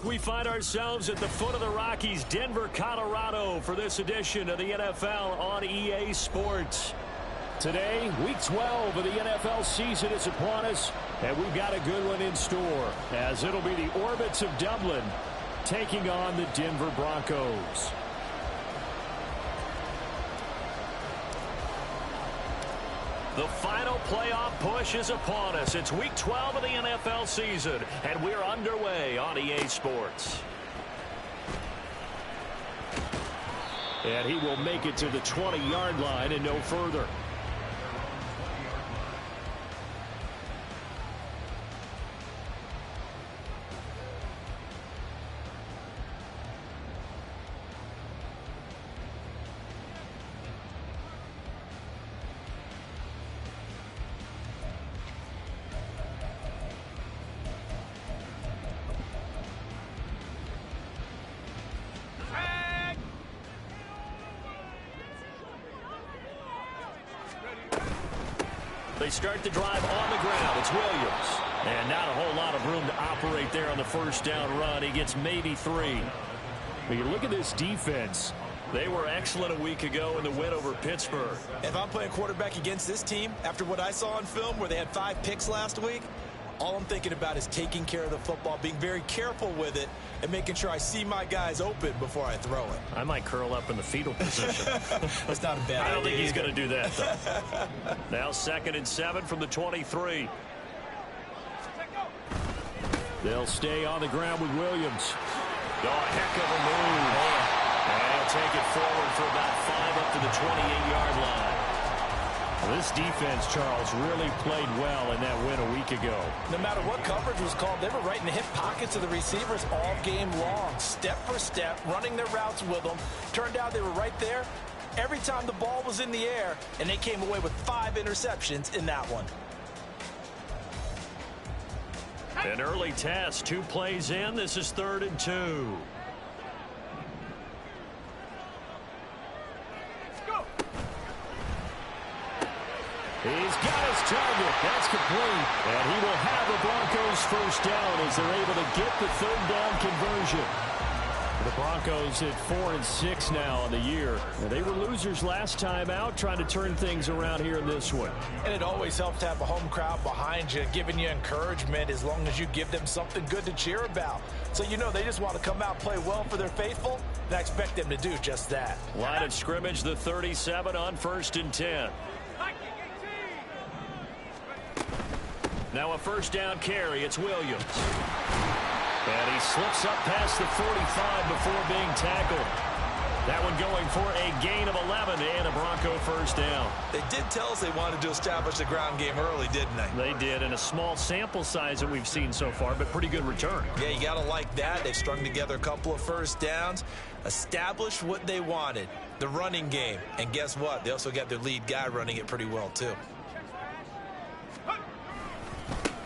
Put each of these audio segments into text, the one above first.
We find ourselves at the foot of the Rockies, Denver, Colorado, for this edition of the NFL on EA Sports. Today, Week 12 of the NFL season is upon us, and we've got a good one in store, as it'll be the Orbits of Dublin taking on the Denver Broncos. The final playoff push is upon us. It's Week 12 of the NFL season, and we're underway on EA Sports. And he will make it to the 20-yard line and no further. They start the drive on the ground. It's Williams. And not a whole lot of room to operate there on the first down run. He gets maybe 3. But you look at this defense. They were excellent a week ago in the win over Pittsburgh. If I'm playing quarterback against this team, after what I saw on film where they had 5 picks last week, all I'm thinking about is taking care of the football, being very careful with it, and making sure I see my guys open before I throw it. I might curl up in the fetal position. That's not a bad idea. I don't think he's going to do that, though. Now 2nd and 7 from the 23. They'll stay on the ground with Williams. Oh, a heck of a move. And he'll take it forward for about 5 up to the 28-yard line. Well, this defense, Charles, really played well in that win a week ago. No matter what coverage was called, they were right in the hip pockets of the receivers all game long, step for step, running their routes with them. Turned out they were right there every time the ball was in the air, and they came away with 5 interceptions in that one. An early test, 2 plays in. This is 3rd and 2. He's got his target. That's complete. And he will have the Broncos first down as they're able to get the 3rd down conversion. The Broncos at 4-6 now on the year. They were losers last time out, trying to turn things around here in this one. And it always helps to have a home crowd behind you, giving you encouragement as long as you give them something good to cheer about. So you know they just want to come out and play well for their faithful, and I expect them to do just that. Line of scrimmage, the 37 on 1st and 10. Now a first down carry. It's Williams. And he slips up past the 45 before being tackled. That one going for a gain of 11 and a Bronco first down. They did tell us they wanted to establish the ground game early, didn't they? They did, in a small sample size that we've seen so far, but pretty good return. Yeah, you got to like that. They've strung together a couple of first downs, established what they wanted, the running game. And guess what? They also got their lead guy running it pretty well, too.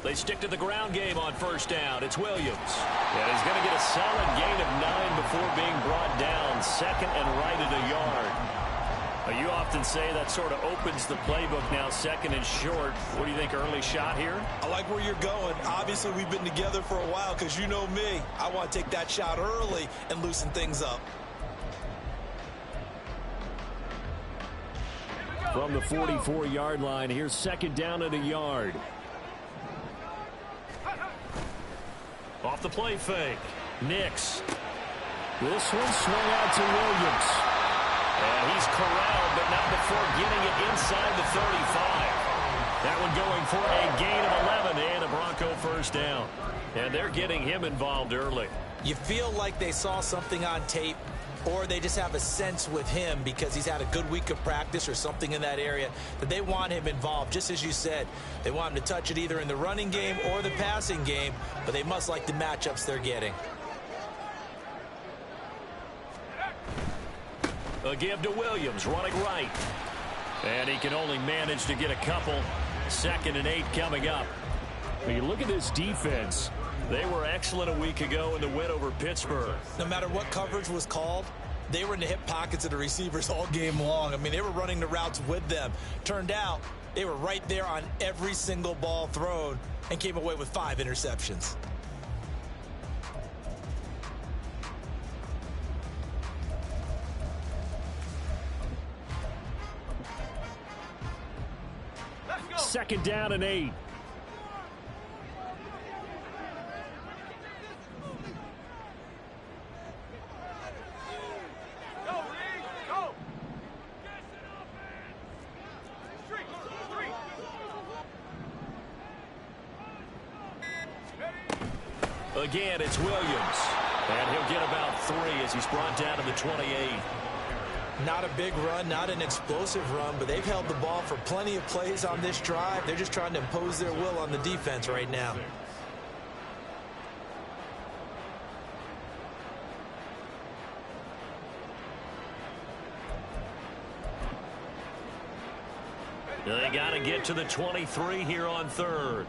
They stick to the ground game on first down. It's Williams. And he's going to get a solid gain of 9 before being brought down. 2nd and right at a yard. You often say that sort of opens the playbook now, 2nd and short. What do you think, early shot here? I like where you're going. Obviously, we've been together for a while because you know me. I want to take that shot early and loosen things up. From the 44-yard line, here's 2nd down at a yard. Off the play fake. Nix. This one swung out to Williams. And he's corralled, but not before getting it inside the 35. That one going for a gain of 11 and a Bronco first down. And they're getting him involved early. You feel like they saw something on tape, or they just have a sense with him because he's had a good week of practice or something in that area that they want him involved. Just as you said, they want him to touch it either in the running game or the passing game, but they must like the matchups they're getting. A give to Williams, running right. And he can only manage to get a couple. 2nd and 8 coming up. When you look at this defense, they were excellent a week ago in the win over Pittsburgh. No matter what coverage was called, they were in the hip pockets of the receivers all game long. I mean, they were running the routes with them. Turned out they were right there on every single ball thrown and came away with 5 interceptions. 2nd down and 8. Again, it's Williams. And he'll get about 3 as he's brought down to the 28. Not a big run, not an explosive run, but they've held the ball for plenty of plays on this drive. They're just trying to impose their will on the defense right now. They got to get to the 23 here on 3rd.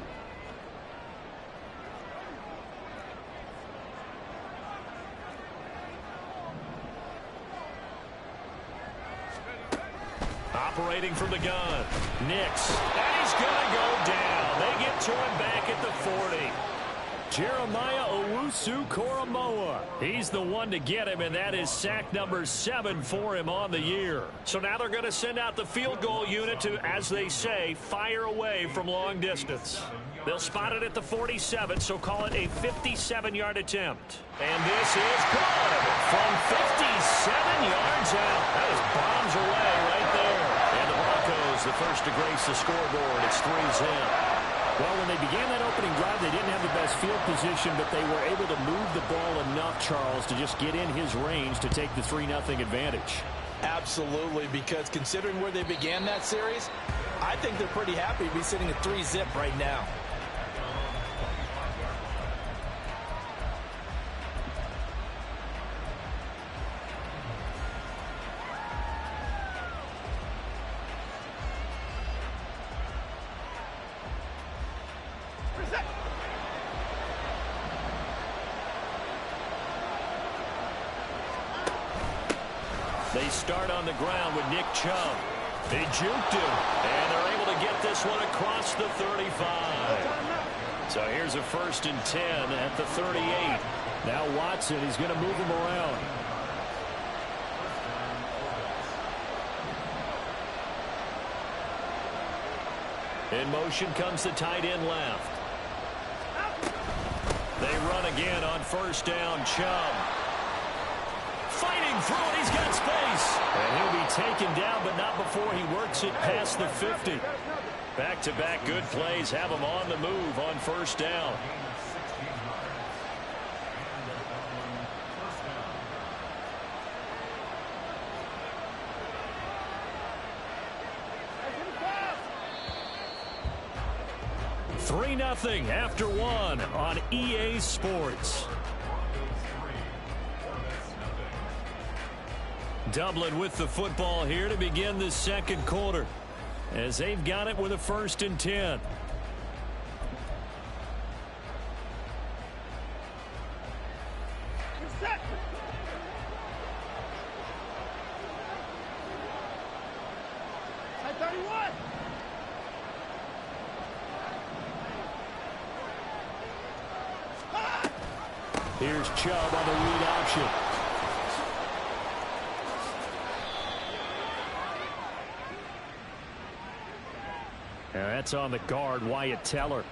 Operating from the gun. Nix. And he's going to go down. They get to him back at the 40. Jeremiah Owusu-Koramoah. He's the one to get him, and that is sack number 7 for him on the year. So now they're going to send out the field goal unit to, as they say, fire away from long distance. They'll spot it at the 47, so call it a 57-yard attempt. And this is good. From 57 yards out. That is bombs away right there. And the Broncos, the first to grace the scoreboard. It's 3-zip. Well, when they began that opening drive, they didn't have the best field position, but they were able to move the ball enough, Charles, to just get in his range to take the 3-0 advantage. Absolutely, because considering where they began that series, I think they're pretty happy to be sitting at 3-zip right now. They start on the ground with Nick Chubb. They juked him, and they're able to get this one across the 35. So here's a 1st and 10 at the 38. Now Watson, he's going to move him around. In motion comes the tight end left. They run again on 1st down. Chubb fighting through it. He's got space. And he'll be taken down, but not before he works it past the 50. Back-to-back good plays have him on the move on 1st down. Three 3-0 after 1 on EA Sports. Dublin with the football here to begin the 2nd quarter, as they've got it with a 1st and 10. Here's Chubb on the read option. And that's on the guard, Wyatt Teller.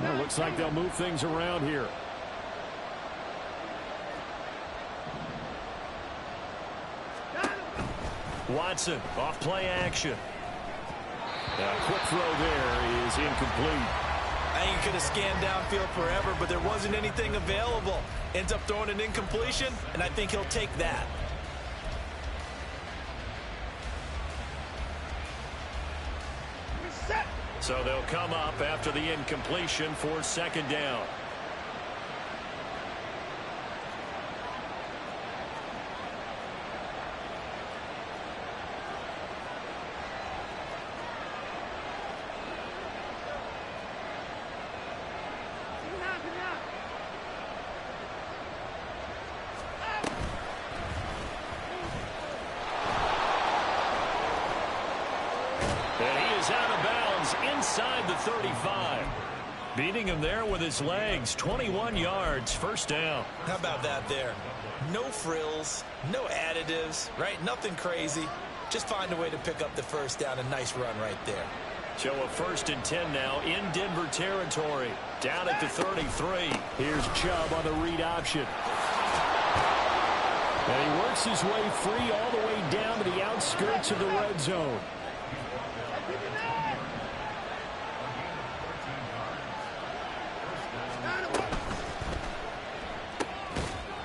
Well, looks like they'll move things around here. Watson off play action. A quick throw there is incomplete. I think he could have scanned downfield forever, but there wasn't anything available. Ends up throwing an incompletion, and I think he'll take that. So they'll come up after the incompletion for 2nd down. is out of bounds inside the 35. Beating him there with his legs. 21 yards, first down. How about that there? No frills, no additives, right? Nothing crazy. Just find a way to pick up the first down. A nice run right there. So a 1st and 10 now in Denver territory. Down at the 33. Here's Chubb on the read option. And he works his way free all the way down to the outskirts of the red zone.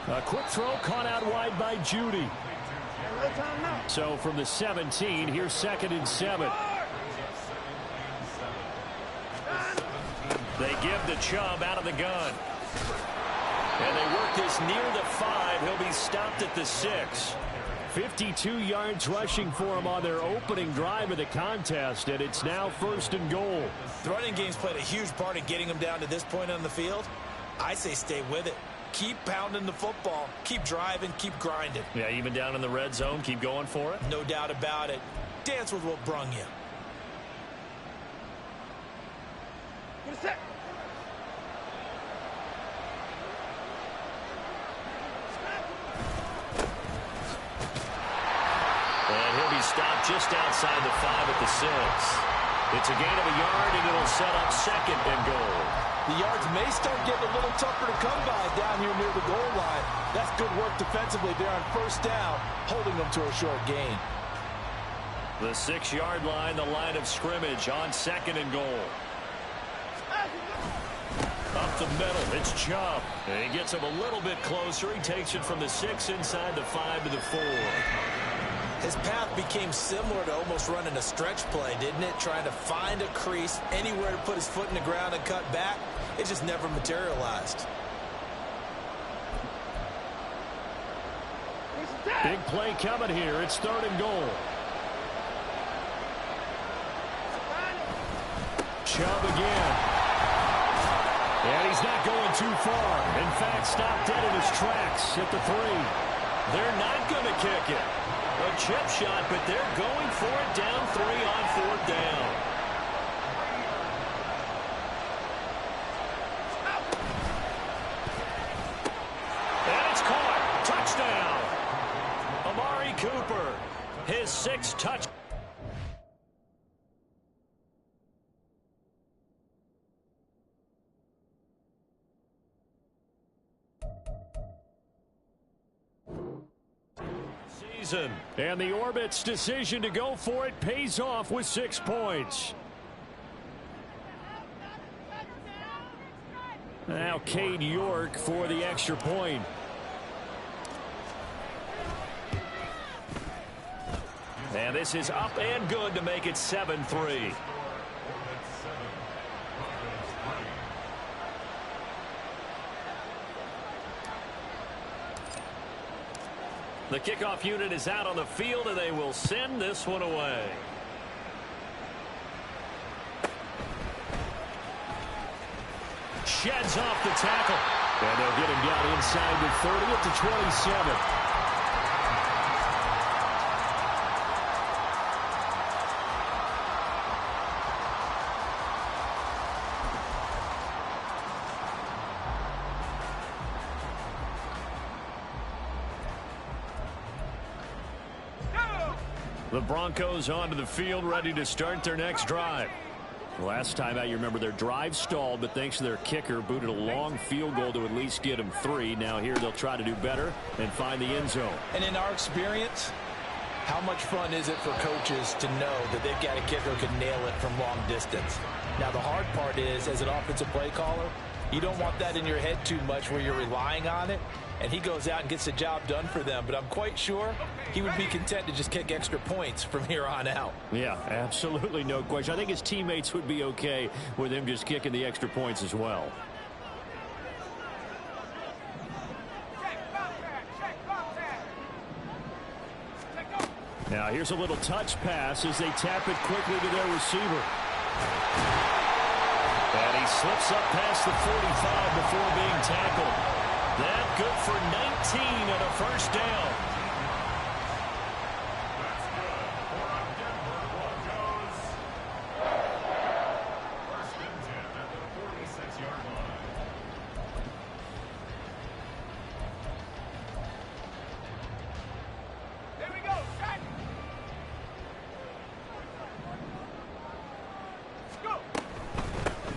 A quick throw caught out wide by Judy. So from the 17, here's 2nd and 7. They give the Chubb out of the gun. And they work this near the 5. He'll be stopped at the 6. 52 yards rushing for him on their opening drive of the contest, and it's now 1st and goal. The running game's played a huge part in getting him down to this point on the field. I say stay with it. Keep pounding the football. Keep driving. Keep grinding. Yeah, even down in the red zone, keep going for it. No doubt about it. Dance with what brung you. And he'll be stopped just outside the 5 at the 6. It's a gain of a yard, and it'll set up 2nd and goal. The yards may start getting a little tougher to come by down here near the goal line. That's good work defensively there on 1st down, holding them to a short gain. The 6-yard line, the line of scrimmage on 2nd and goal. Up the middle, it's Chubb. And he gets him a little bit closer. He takes it from the 6 inside the 5 to the 4. His path became similar to almost running a stretch play, didn't it? Trying to find a crease, anywhere to put his foot in the ground and cut back. It just never materialized. Big play coming here. It's 3rd and goal. Chubb again. And he's not going too far. In fact, stopped dead in his tracks at the 3. They're not going to kick it. A chip shot, but they're going for it down 3 on 4th down. And it's caught. Touchdown. Amari Cooper, his 6th touch. And the Orbit's decision to go for it pays off with 6 points. Now Cade York for the extra point. And this is up and good to make it 7-3. The kickoff unit is out on the field, and they will send this one away. Sheds off the tackle. And they'll get him down inside the 30 at the 27. The Broncos onto the field, ready to start their next drive. Last time out, you remember their drive stalled, but thanks to their kicker, booted a long field goal to at least get them 3. Now here they'll try to do better and find the end zone. And in our experience, how much fun is it for coaches to know that they've got a kicker who can nail it from long distance? Now the hard part is, as an offensive play caller, you don't want that in your head too much where you're relying on it, and he goes out and gets the job done for them. But I'm quite sure he would be content to just kick extra points from here on out. Yeah, absolutely no question. I think his teammates would be okay with him just kicking the extra points as well. Now here's a little touch pass as they tap it quickly to their receiver. And he slips up past the 45 before being tackled. That good for 19 and a first down.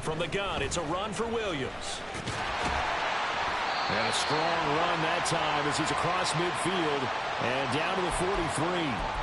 From the gun, it's a run for Williams. And a strong run that time as he's across midfield and down to the 43.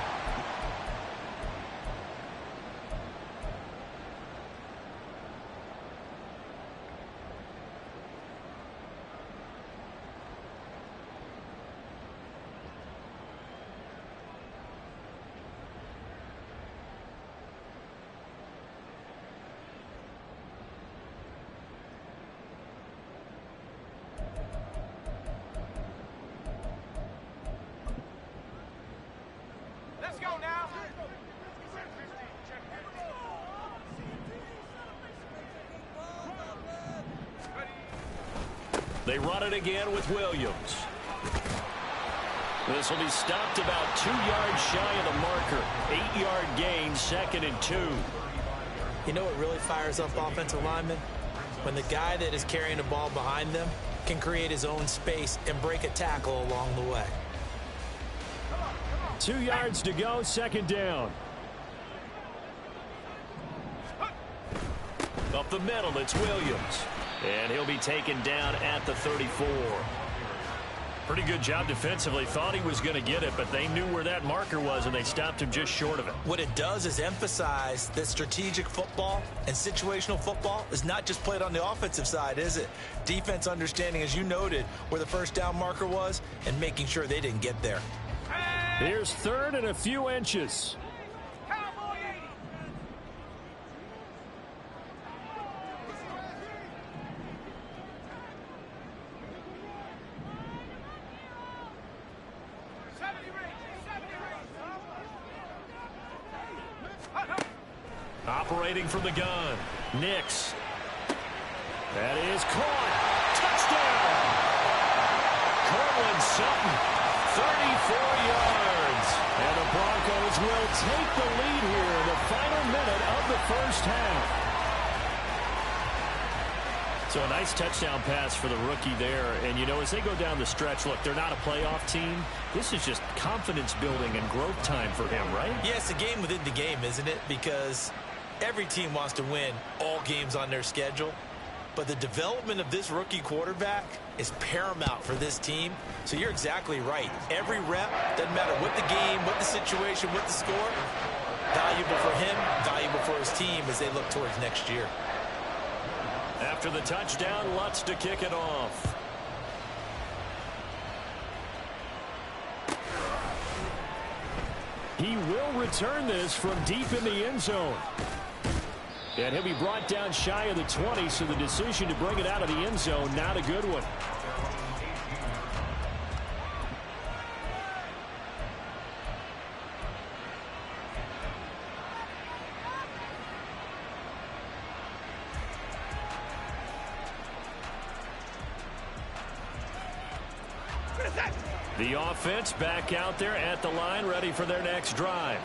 They run it again with Williams. This will be stopped about 2 yards shy of the marker. 8-yard gain, 2nd and 2. You know what really fires up offensive linemen? When the guy that is carrying the ball behind them can create his own space and break a tackle along the way. 2 yards to go, 2nd down. Up the middle, it's Williams. And he'll be taken down at the 34. Pretty good job defensively. Thought he was going to get it, but they knew where that marker was, and they stopped him just short of it. What it does is emphasize that strategic football and situational football is not just played on the offensive side, is it? Defense understanding, as you noted, where the first down marker was and making sure they didn't get there. Here's 3rd and a few inches. Operating from the gun, Nix. That is caught. Touchdown! Cortland Sutton, 34 yards. And the Broncos will take the lead here in the final minute of the first half. So a nice touchdown pass for the rookie there. And, you know, as they go down the stretch, look, they're not a playoff team. This is just confidence building and growth time for him, right? Yeah, it's a game within the game, isn't it? Because every team wants to win all games on their schedule. But the development of this rookie quarterback is paramount for this team. So you're exactly right. Every rep, doesn't matter what the game, what the situation, what the score, valuable for him, valuable for his team as they look towards next year. After the touchdown, Lutz to kick it off. He will return this from deep in the end zone. And he'll be brought down shy of the 20, so the decision to bring it out of the end zone, not a good one. The offense back out there at the line, ready for their next drive.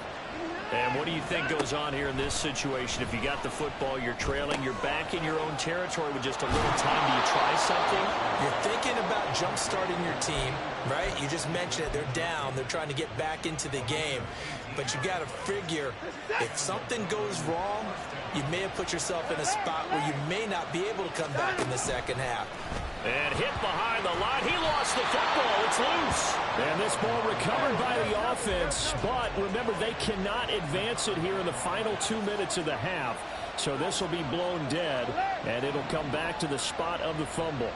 And what do you think goes on here in this situation? If you got the football, you're trailing, you're back in your own territory with just a little time. Do you try something? You're thinking about jump-starting your team, right? You just mentioned it. They're down. They're trying to get back into the game. But you got to figure if something goes wrong, you may have put yourself in a spot where you may not be able to come back in the second half. And hit behind the line. He lost the football. It's loose. And this ball recovered by the offense. But remember, they cannot advance it here in the final 2 minutes of the half. So this will be blown dead, and it'll come back to the spot of the fumble.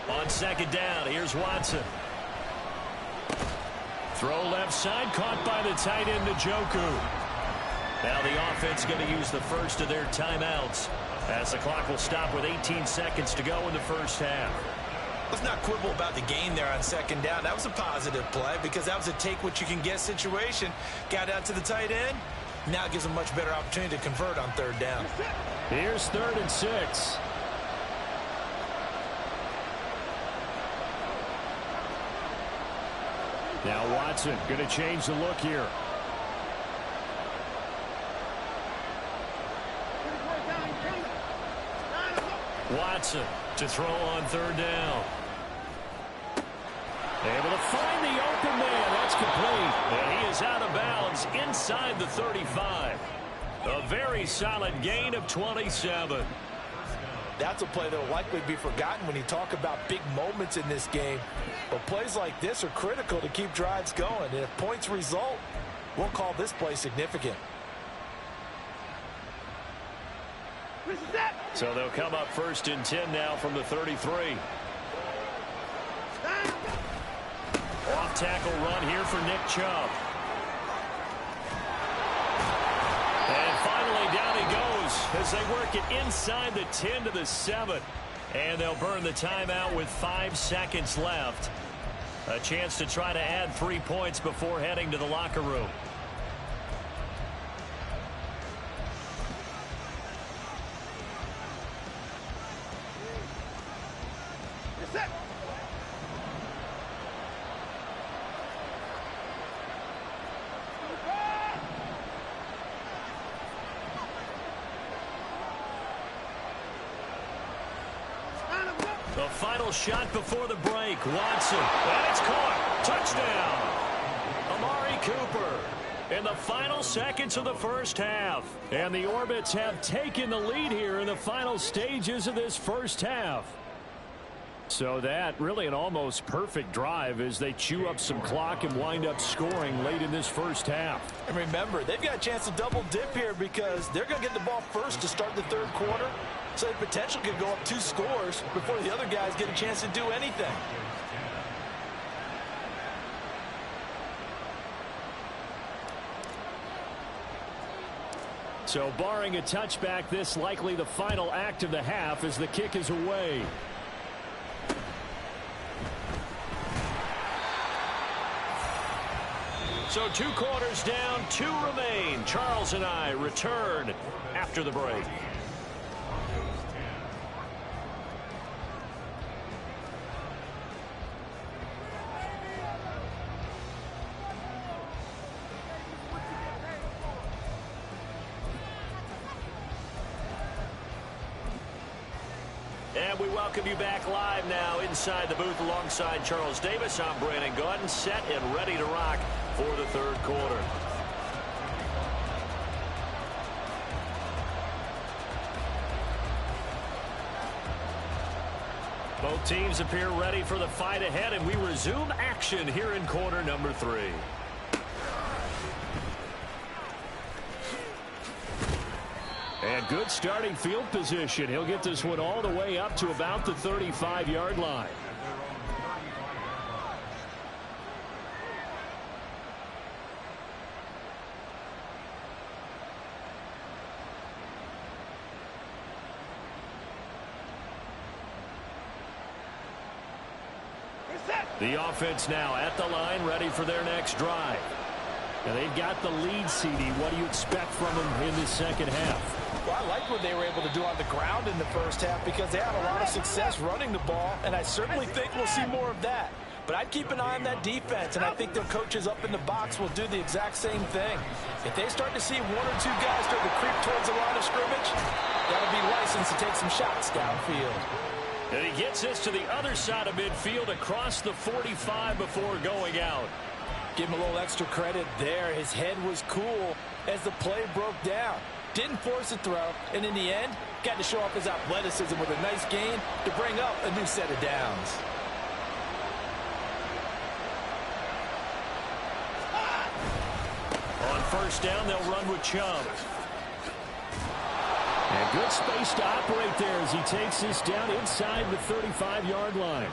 On second down, here's Watson. Throw left side, caught by the tight end, Njoku. Now the offense going to use the first of their timeouts, as the clock will stop with 18 seconds to go in the first half. Let's not quibble about the gain there on second down. That was a positive play because that was a take-what-you-can-get situation. Got out to the tight end. Now it gives them a much better opportunity to convert on third down. Here's 3rd and 6. Now Watson going to change the look here. Watson to throw on third down. Able to find the open man. That's complete. And he is out of bounds inside the 35. A very solid gain of 27. That's a play that will likely be forgotten when you talk about big moments in this game. But plays like this are critical to keep drives going. And if points result, we'll call this play significant. So they'll come up 1st and 10 now from the 33. Off tackle run here for Nick Chubb. And finally down he goes as they work it inside the 10 to the 7. And they'll burn the timeout with 5 seconds left. A chance to try to add 3 points before heading to the locker room. The final shot before the break. Watson. And it's caught. Touchdown. Amari Cooper in the final seconds of the first half. And the Orbits have taken the lead here in the final stages of this first half. So that really an almost perfect drive as they chew up some clock and wind up scoring late in this first half. And remember, they've got a chance to double dip here because they're going to get the ball first to start the third quarter. So the potential could go up 2 scores before the other guys get a chance to do anything. So barring a touchback, this likely the final act of the half as the kick is away. So 2 quarters down, 2 remain. Charles and I return after the break. And we welcome you back live now inside the booth alongside Charles Davis. I'm Brandon Gaudin, set and ready to rock for the third quarter. Both teams appear ready for the fight ahead, and we resume action here in quarter number 3. And good starting field position. He'll get this one all the way up to about the 35-yard line. The offense now at the line, ready for their next drive. And they've got the lead, CD. What do you expect from them in the second half? Well, I like what they were able to do on the ground in the first half because they had a lot of success running the ball, and I certainly think we'll see more of that. But I'd keep an eye on that defense, and I think their coaches up in the box will do the exact same thing. If they start to see 1 or 2 guys start to creep towards the line of scrimmage, that'll be licensed to take some shots downfield. And he gets this to the other side of midfield across the 45 before going out. Give him a little extra credit there. His head was cool as the play broke down. Didn't force a throw, and in the end, got to show off his athleticism with a nice gain to bring up a new set of downs. On first down, they'll run with Chubb. And good space to operate there as he takes this down inside the 35-yard line.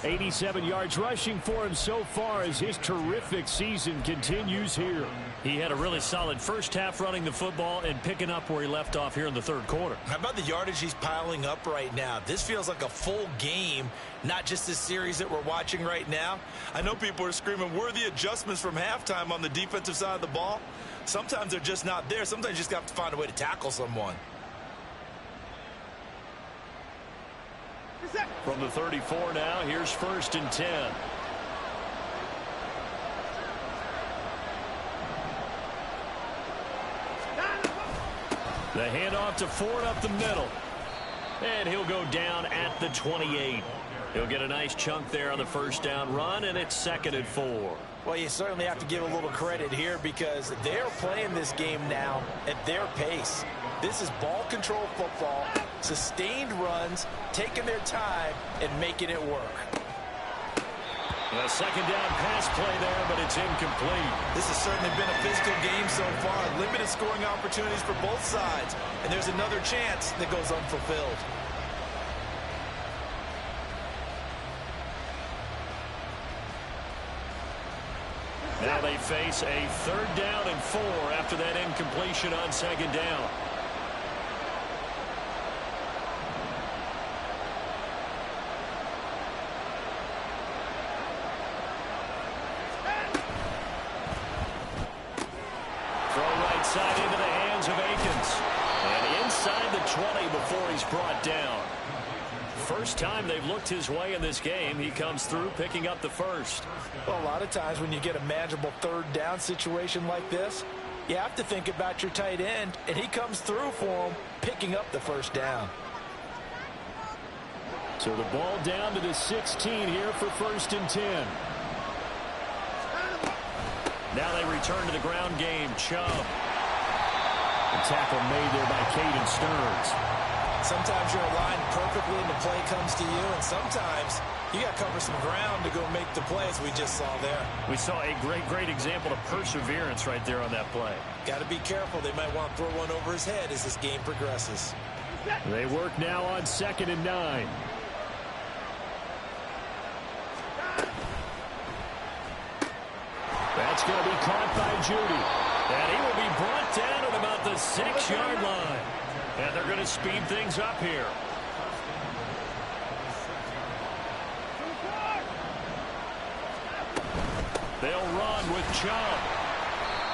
87 yards rushing for him so far as his terrific season continues here. He had a really solid first half running the football and picking up where he left off here in the third quarter. How about the yardage he's piling up right now? This feels like a full game, not just this series that we're watching right now. I know people are screaming worthy adjustments from halftime on the defensive side of the ball. Sometimes they're just not there. Sometimes you just got to find a way to tackle someone. From the 34 now, here's 1st and 10. The handoff to Ford up the middle. And he'll go down at the 28. He'll get a nice chunk there on the first down run, and it's 2nd and 4. Well, you certainly have to give a little credit here because they're playing this game now at their pace. This is ball control football, sustained runs, taking their time, and making it work. A second down pass play there, but it's incomplete. This has certainly been a physical game so far. Limited scoring opportunities for both sides. And there's another chance that goes unfulfilled. Now they face a 3rd down and 4 after that incompletion on second down. Throw right side into the hands of Akins. And inside the 20 before he's brought down. First time they've looked his way in this game. He comes through picking up the first. Well, a lot of times when you get a manageable 3rd down situation like this, you have to think about your tight end, and he comes through for him, picking up the first down. So the ball down to the 16 here for 1st and 10. Now they return to the ground game. Chubb. The tackle made there by Caden Stearns. Sometimes you're aligned perfectly and the play comes to you, and sometimes you got to cover some ground to go make the play, as we just saw there. We saw a great example of perseverance right there on that play. Got to be careful. They might want to throw one over his head as this game progresses. They work now on 2nd and 9. That's going to be caught by Judy. And he will be brought down at about the 6-yard line. And they're going to speed things up here. They'll run with Chubb.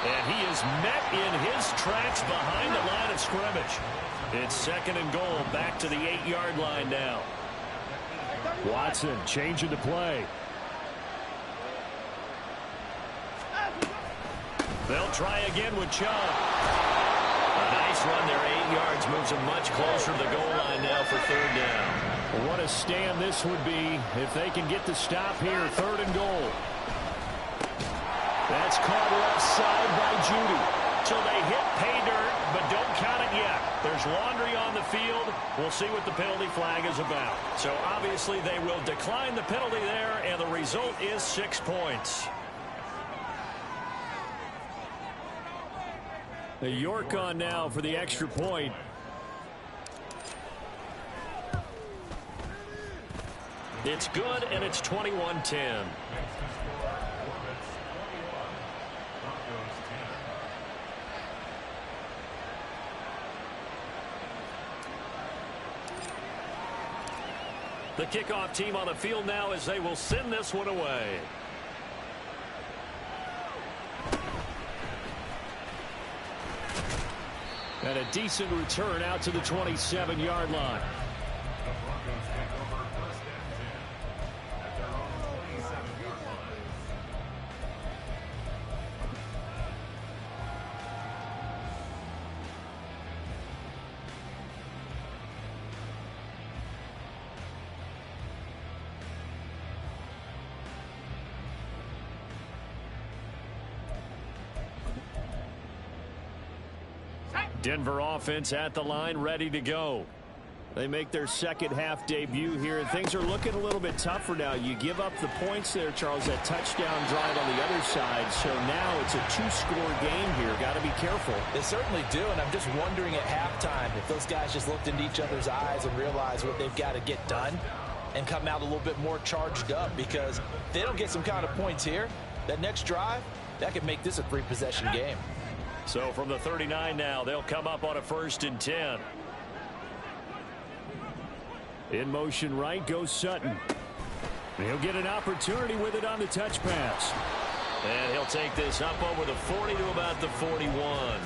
And he is met in his tracks behind the line of scrimmage. It's 2nd and goal, back to the 8-yard line now. Watson changing the play. They'll try again with Chubb. A nice run there, 8 yards, moves them much closer to the goal line now for 3rd down. What a stand this would be if they can get the stop here, 3rd and goal. That's caught left side by Judy. So they hit pay dirt, but don't count it yet. There's laundry on the field. We'll see what the penalty flag is about. So obviously they will decline the penalty there, and the result is 6 points. The York on now for the extra point. It's good, and it's 21-10. The kickoff team on the field now as they will send this one away. And a decent return out to the 27-yard line. Denver offense at the line, ready to go. They make their second half debut here, and things are looking a little bit tougher now. You give up the points there, Charles, that touchdown drive on the other side. So now it's a 2-score game here. Got to be careful. They certainly do, and I'm just wondering at halftime if those guys just looked into each other's eyes and realized what they've got to get done and come out a little bit more charged up, because if they don't get some kind of points here, that next drive, that could make this a 3-possession game. So from the 39 now, they'll come up on a 1st and 10. In motion right goes Sutton. He'll get an opportunity with it on the touch pass. And he'll take this up over the 40 to about the 41.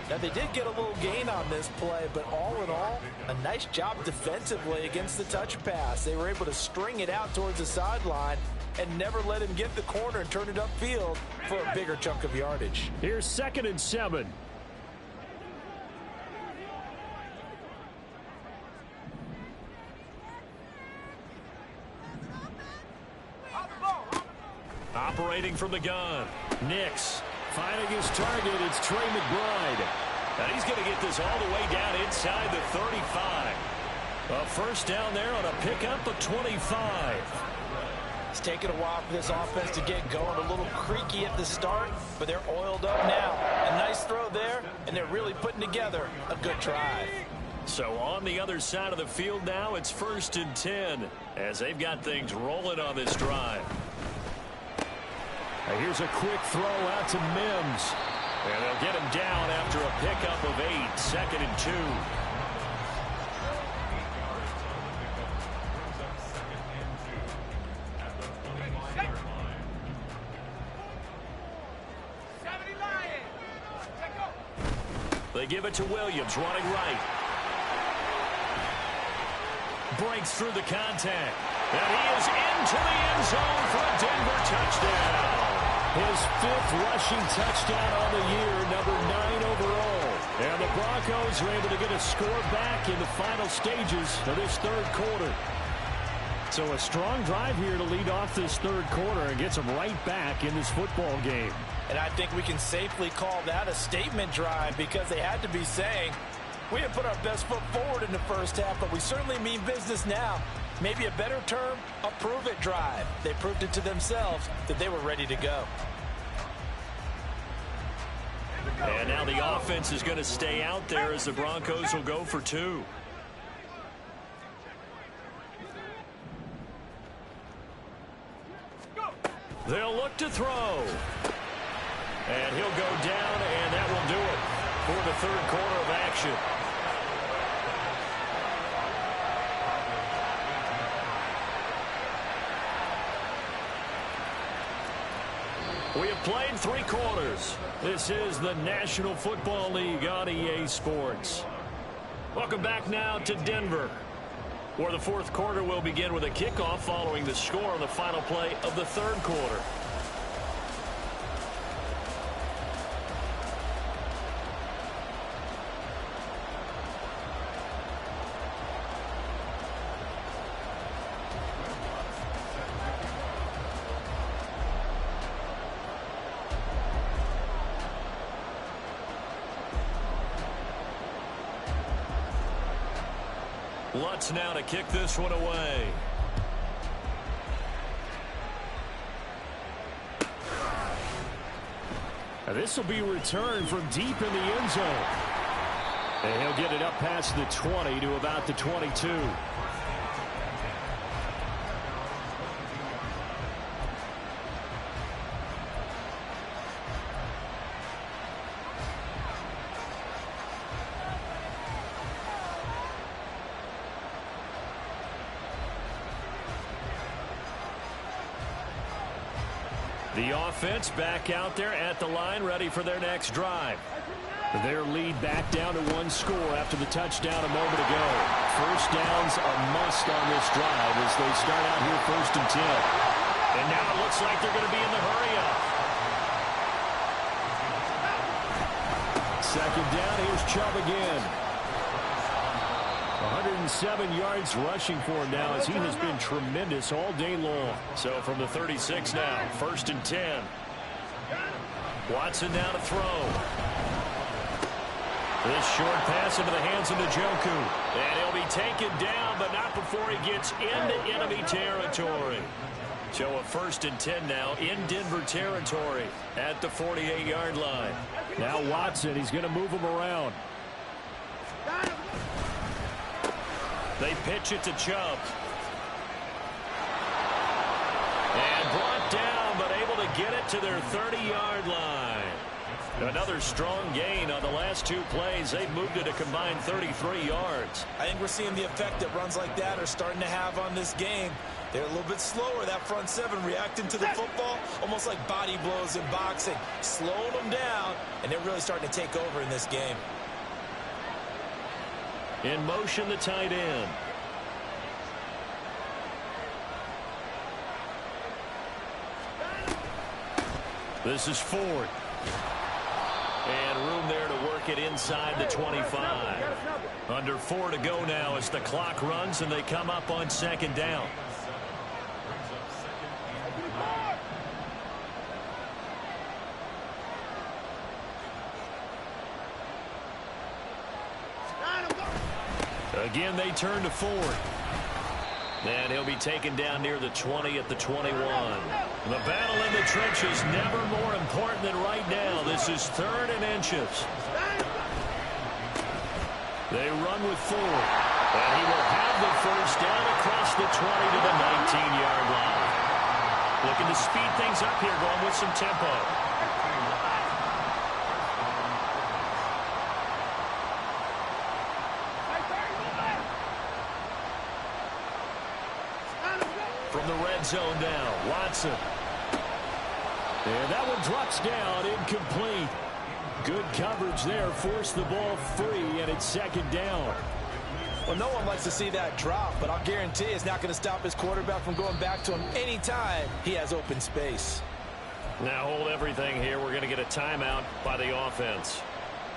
Now, they did get a little gain on this play, but all in all, a nice job defensively against the touch pass. They were able to string it out towards the sideline and never let him get the corner and turn it upfield for a bigger chunk of yardage. Here's 2nd and 7. operating from the gun. Nix finding his target. It's Trey McBride. And he's going to get this all the way down inside the 35. A first down there on a pickup of 25. It's taken a while for this offense to get going. A little creaky at the start, but they're oiled up now. A nice throw there, and they're really putting together a good drive. So on the other side of the field now, it's 1st and 10 as they've got things rolling on this drive. Now here's a quick throw out to Mims. And they'll get him down after a pickup of 8, 2nd and 2. They give it to Williams, running right. Breaks through the contact. And he is into the end zone for a Denver touchdown. His 5th rushing touchdown on the year, number 9 overall. And the Broncos are able to get a score back in the final stages of this 3rd quarter. So a strong drive here to lead off this 3rd quarter and gets them right back in this football game. And I think we can safely call that a statement drive because they had to be saying, we didn't put our best foot forward in the first half, but we certainly mean business now. Maybe a better term, a prove-it drive. They proved it to themselves that they were ready to go. And now the offense is going to stay out there as the Broncos will go for 2. They'll look to throw. And he'll go down, and that will do it for the 3rd quarter of action. We have played 3 quarters. This is the National Football League on EA Sports. Welcome back now to Denver, where the 4th quarter will begin with a kickoff following the score on the final play of the 3rd quarter. Lutz now to kick this one away. Now this will be returned from deep in the end zone. And he'll get it up past the 20 to about the 22. The offense back out there at the line, ready for their next drive. Their lead back down to 1 score after the touchdown a moment ago. First down's a must on this drive as they start out here 1st and 10. And now it looks like they're going to be in the hurry-up. 2nd down, here's Chubb again. 107 yards rushing for him now as he has been tremendous all day long. So from the 36 now, 1st and 10. Watson now to throw. This short pass into the hands of Njoku. And he'll be taken down, but not before he gets into enemy territory. So a 1st and 10 now in Denver territory at the 48-yard line. Now Watson, he's going to move him around. They pitch it to Chubb. And brought down, but able to get it to their 30-yard line. Another strong gain on the last 2 plays. They've moved it a combined 33 yards. I think we're seeing the effect that runs like that are starting to have on this game. They're a little bit slower, that front 7, reacting to the football, almost like body blows in boxing. Slowing them down, and they're really starting to take over in this game. In motion, the tight end. This is Ford. And room there to work it inside the 25. Under 4 to go now as the clock runs and they come up on 2nd down. Again, they turn to fourth. And he'll be taken down near the 20 at the 21. The battle in the trenches never more important than right now. This is 3rd and inches. They run with 4. And he will have the first down across the 20 to the 19-yard line. Looking to speed things up here, going with some tempo. From the red zone now, Watson. And that one drops down, incomplete. Good coverage there, forced the ball free, and it's 2nd down. Well, no one likes to see that drop, but I'll guarantee it's not going to stop his quarterback from going back to him anytime he has open space. Now hold everything here. We're going to get a timeout by the offense.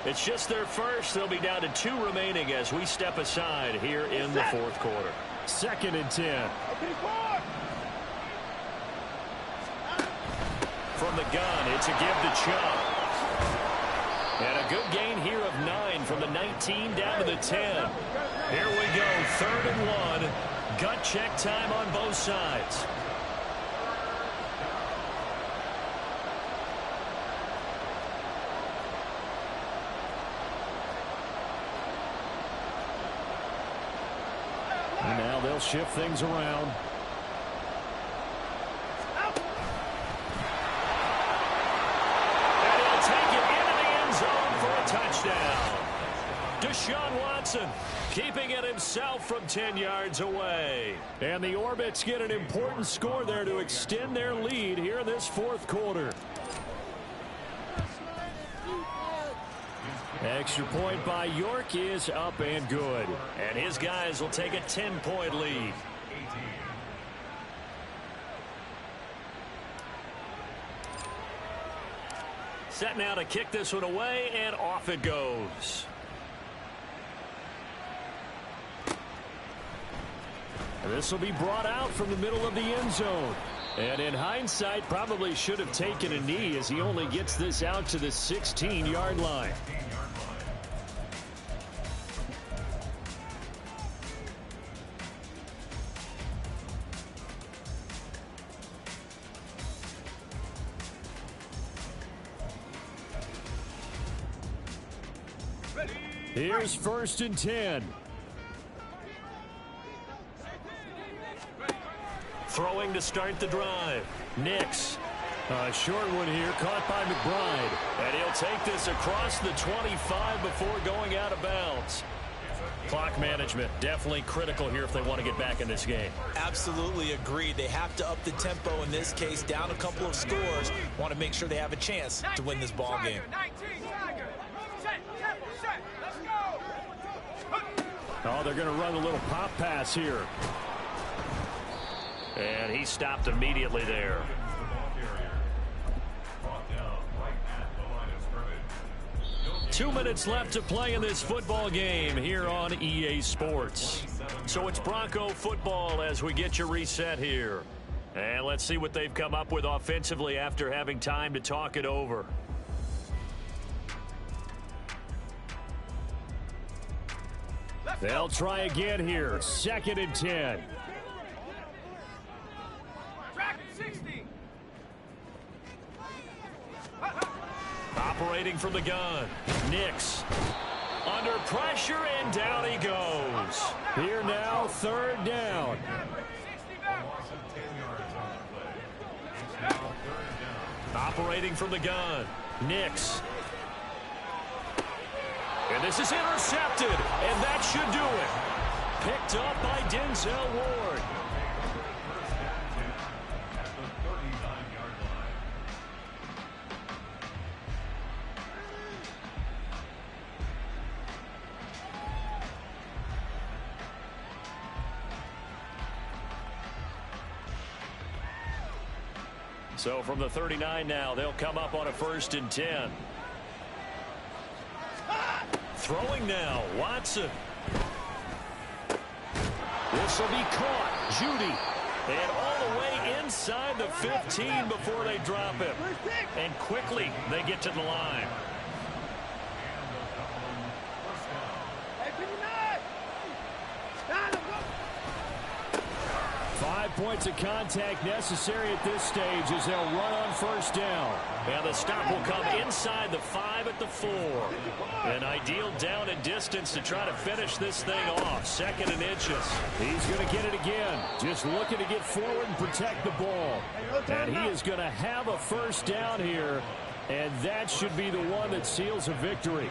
It's just their first. They'll be down to 2 remaining as we step aside here in the 4th quarter. 2nd and 10. From the gun, it's a give to Chubb. And a good gain here of 9 from the 19 down to the 10. Here we go, 3rd and 1. Gut check time on both sides. And now they'll shift things around. And he'll take it into the end zone for a touchdown. Deshaun Watson keeping it himself from 10 yards away. And the Orbits get an important score there to extend their lead here in this 4th quarter. Extra point by York is up and good. And his guys will take a 10-point lead. Set now to kick this one away, and off it goes. And this will be brought out from the middle of the end zone. And in hindsight, probably should have taken a knee as he only gets this out to the 16-yard line. Here's 1st and 10. Throwing to start the drive. Nix. A short one here, caught by McBride. And he'll take this across the 25 before going out of bounds. Clock management, definitely critical here if they want to get back in this game. Absolutely agreed. They have to up the tempo in this case, down a couple of scores. Want to make sure they have a chance to win this ball game. Oh, they're going to run a little pop pass here. And he stopped immediately there. Two minutes left to play in this football game here on EA Sports. So it's Bronco football as we get you reset here. And let's see what they've come up with offensively after having time to talk it over. They'll try again here. 2nd and 10. Operating from the gun. Nix. Under pressure, and down he goes. Here now, 3rd down. Operating from the gun. Nix. And this is intercepted, and that should do it. Picked up by Denzel Ward. So from the 39 now, they'll come up on a 1st and 10. Throwing now, Watson. This will be caught. Judy. And all the way inside the 15 before they drop him. And quickly they get to the line. points of contact necessary at this stage as they'll run on first down. And the stop will come inside the 5 at the 4. An ideal down and distance to try to finish this thing off. 2nd and inches. He's going to get it again. Just looking to get forward and protect the ball. And he is going to have a first down here. And that should be the one that seals a victory.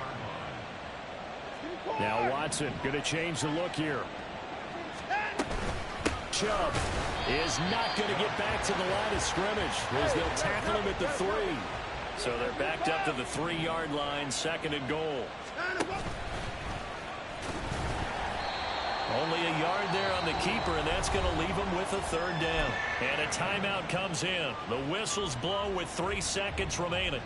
Now Watson going to change the look here. Chubb is not going to get back to the line of scrimmage as they'll tackle him at the 3. So they're backed up to the 3-yard line, 2nd and goal. Only a yard there on the keeper, and that's going to leave him with a 3rd down. And a timeout comes in. The whistles blow with 3 seconds remaining.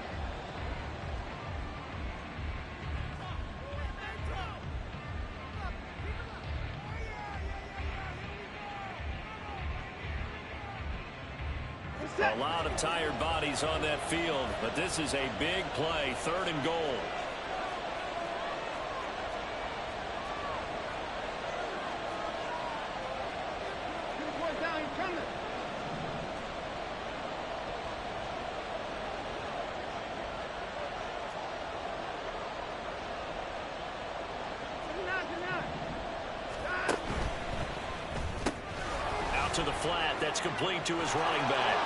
A lot of tired bodies on that field, but this is a big play, 3rd and goal. Out to the flat, that's complete to his running back.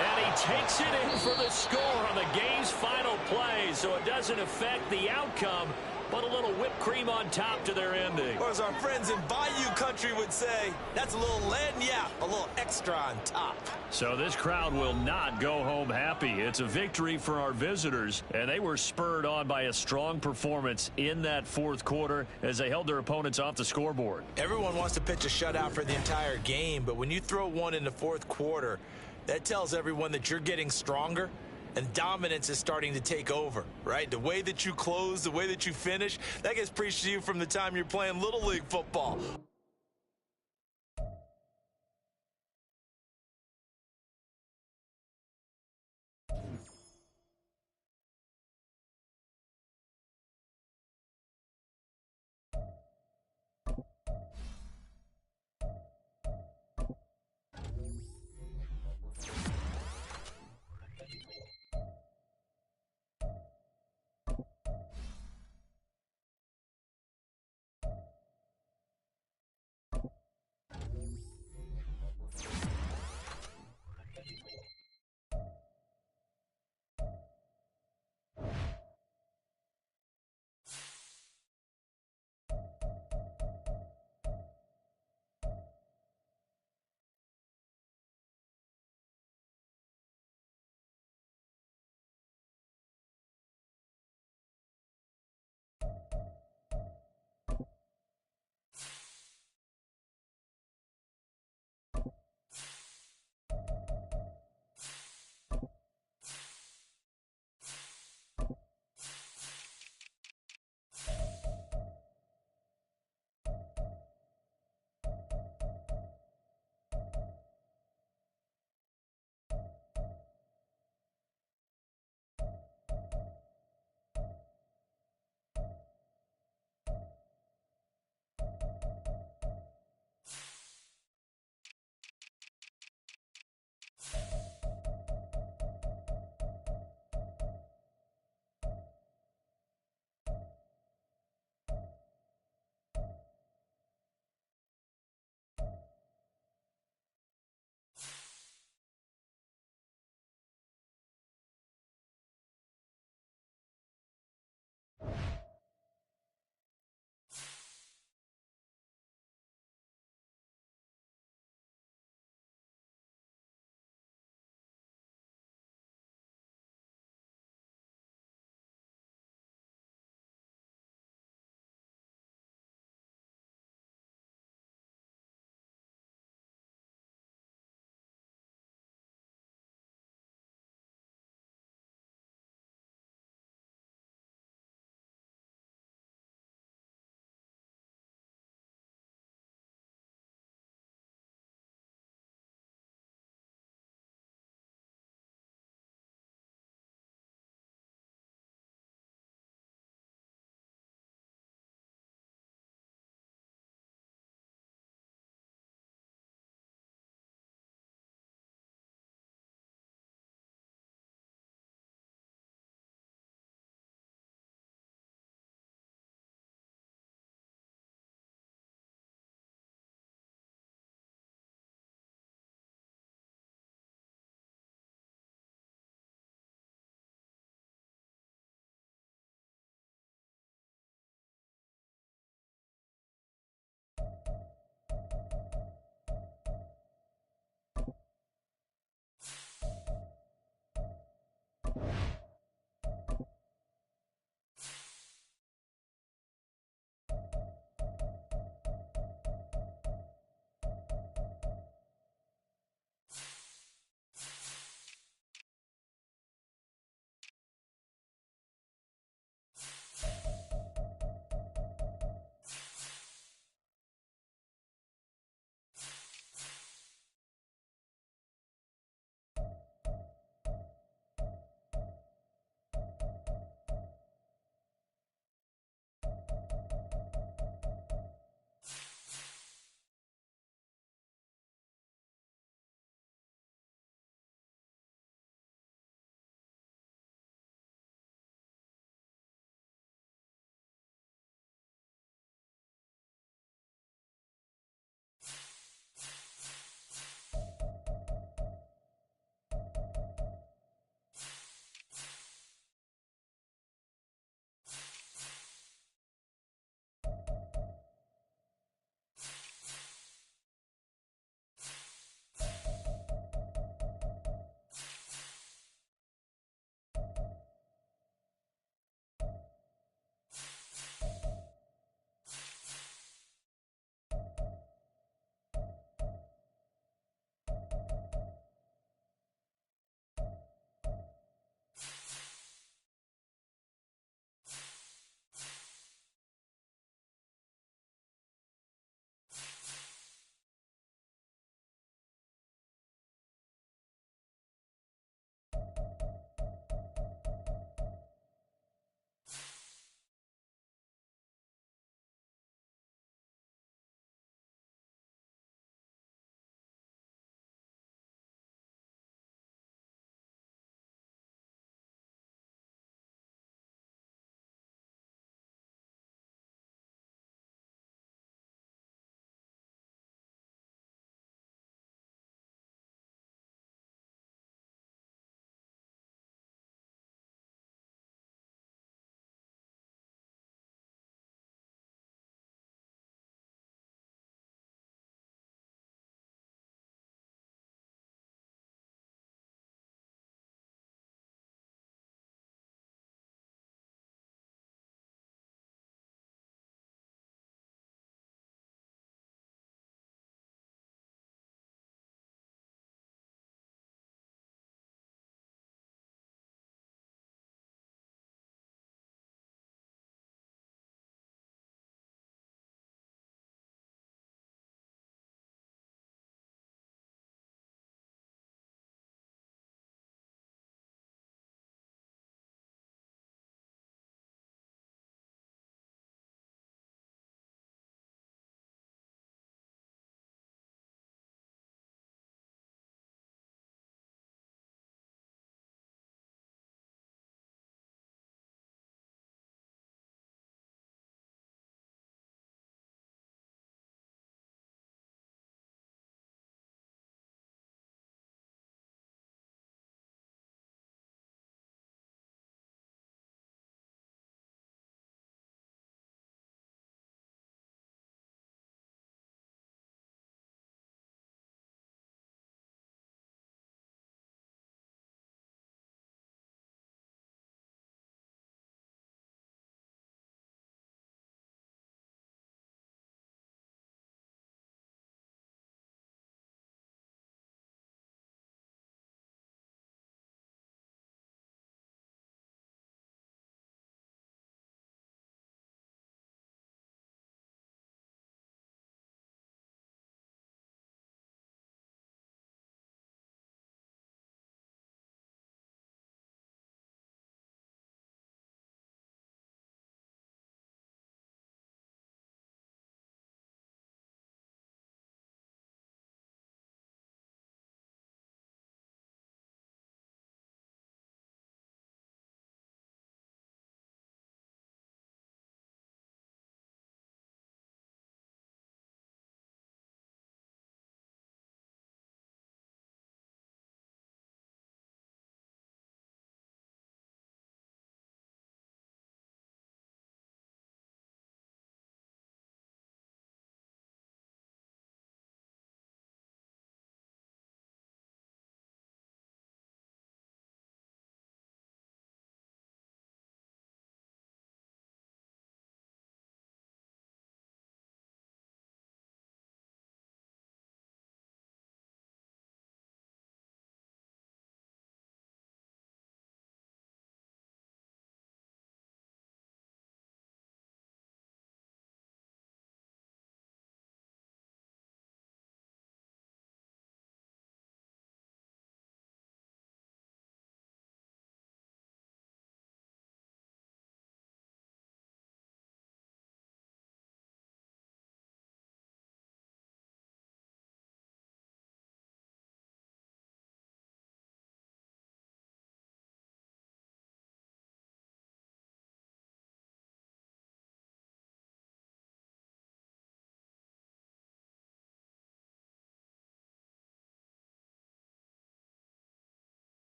And he takes it in for the score on the game's final play, so it doesn't affect the outcome, but a little whipped cream on top to their ending. Or as our friends in Bayou country would say, that's a little lagniappe, a little extra on top. So this crowd will not go home happy. It's a victory for our visitors, and they were spurred on by a strong performance in that 4th quarter as they held their opponents off the scoreboard. Everyone wants to pitch a shutout for the entire game, but when you throw one in the 4th quarter, that tells everyone that you're getting stronger and dominance is starting to take over, right? The way that you close, the way that you finish, that gets preached to you from the time you're playing Little League football.